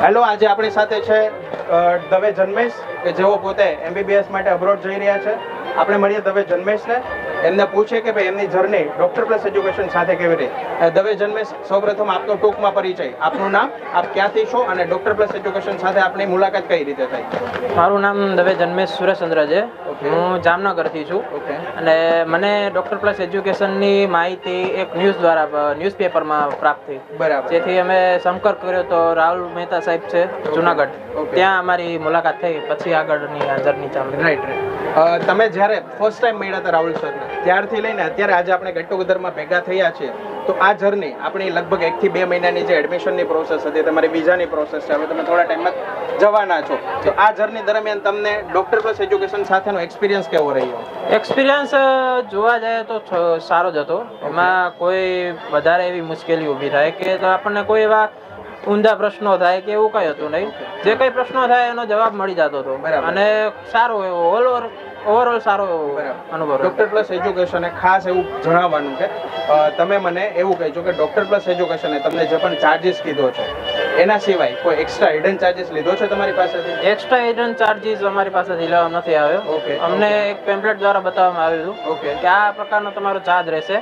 Hello, આજે આપણી સાથે છે દવે જન્મેશ કે જેઓ પોતે MBBS માટે અબ્રોડ જઈ રહ્યા છે. આપણે મળીએ દવે જન્મેશને, એમને પૂછીએ કે ભાઈ એમની જર્ની ડોક્ટર પ્લસ એજ્યુકેશન સાથે કેવી રહી. દવે જન્મેશ, સૌપ્રથમ આપનો ટૂંકમાં પરિચય, આપનું નામ, આપ ક્યાંથી છો અને ડોક્ટર પ્લસ એજ્યુકેશન સાથે આપની મુલાકાત કઈ રીતે થઈ? મારું નામ દવે જન્મેશ સુરેશચંદ્ર છે. હું જામનગરથી છું અને મને ડોક્ટર પ્લસ એજ્યુકેશનની માહિતી એક ન્યૂઝપેપરમાં પ્રાપ્ત થઈ. બરાબર. જેથી અમે સંપર્ક કર્યો તો રાહુલ મહેતા સાહેબ છે જુનાગઢ, ત્યાં અમારી મુલાકાત થઈ. પછી આગળની આ જર્ની ચાલુ. રાઈટ. તમે જ્યારે ફર્સ્ટ ટાઈમ મળ્યા હતા રાહુલ સરને, ત્યારથી લઈને અત્યારે આજે આપણે ગેટ ટુગેધરમાં ભેગા થયા છીએ, તો આ જર્ની આપણી લગભગ 1 થી 2 મહિનાની જે એડમિશનની પ્રોસેસ હતી, તમારી વિઝાની પ્રોસેસ છે, હવે તમે થોડા ટાઈમમાં જવાના છો, તો આ જર્ની દરમિયાન તમને ડોક્ટર પ્લસ એજ્યુકેશન સાથેનો એક્સપિરિયન્સ કેવો રહ્યો? એક્સપિરિયન્સ જોવા જાય તો સારો જ હતો. એમાં કોઈ વધારે એવી મુશ્કેલી ઊભી થાય કે તો આપણને કોઈ એવા ઊંધા પ્રશ્નો થાય કે એવું કઈ હતું નહીં. જે કઈ પ્રશ્નો થાય એનો જવાબ મળી જતો હતો અને સારો એવો ઓવરઓલ સારો એવો અનુભવ. ડોક્ટર પ્લસ એજ્યુકેશન ખાસ એવું જણાવવાનું કે તમે મને એવું કહેજો કે ડોક્ટર પ્લસ એજ્યુકેશને તમને જે પણ ચાર્જીસ કીધો છે એના સિવાય કોઈ એક્સ્ટ્રા હિડન ચાર્જીસ લીધો છે તમારી પાસેથી? એક્સ્ટ્રા હિડન ચાર્જીસ અમારી પાસેથી લેવામાં નથી આવ્યો. અમને એક પેમ્પલેટ દ્વારા બતાવવામાં આવ્યું હતું કે આ પ્રકારનો તમારો ચાર્જ રહેશે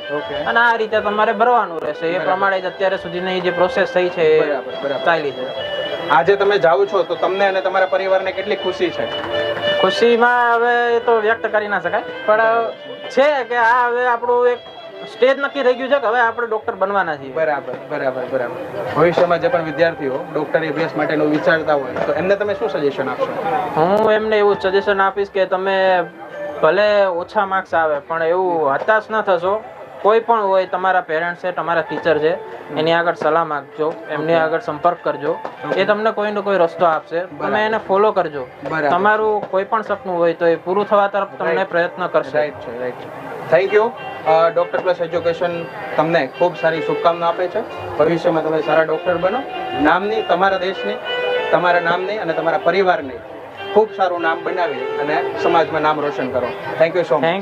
અને આ રીતે તમારે ભરવાનું રહેશે. એ પ્રમાણે જ અત્યારે સુધીની જે પ્રોસેસ થઈ છે એ ચાલી છે. આજે તમે જાઓ છો તો તમને અને તમારા પરિવારને કેટલી ખુશી છે? ખુશીમાં હવે એ તો વ્યક્ત કરી ના શકાય, પણ છે કે આ હવે આપણું એક સ્ટેજ નક્કી થઈ ગયું છે કે હવે આપણે ડોક્ટર બનવાના છીએ. બરાબર. ભવિષ્યમાં જે પણ વિદ્યાર્થીઓ ડોક્ટરી અભ્યાસ માટેનું વિચારતા હોય તો એમને તમે શું સજેશન આપશો? હું એમને એવું સજેશન આપીશ કે તમે ભલે ઓછા માર્ક્સ આવે પણ એવું હતાશ ન થશો. કોઈ પણ હોય, તમારા પેરેન્ટ્સ છે, તમારા ટીચર છે, એની આગળ સલાહ માંગજો, એમની આગળ સંપર્ક કરજો. એ તમને કોઈનો કોઈ રસ્તો આપશે, તમે એને ફોલો કરજો. તમારું કોઈ પણ સપનું હોય તો એ પૂરું થવા તરફ તમને પ્રયત્ન કરશે. Right. Thank you. Doctor plus education તમને ખૂબ સારી શુભકામના આપે છે. ભવિષ્યમાં તમે સારા ડોક્ટર બનો, નામની, તમારા દેશની, તમારા નામની અને તમારા પરિવારની ખૂબ સારું નામ બનાવી અને સમાજમાં નામ રોશન કરો. Thank you so much.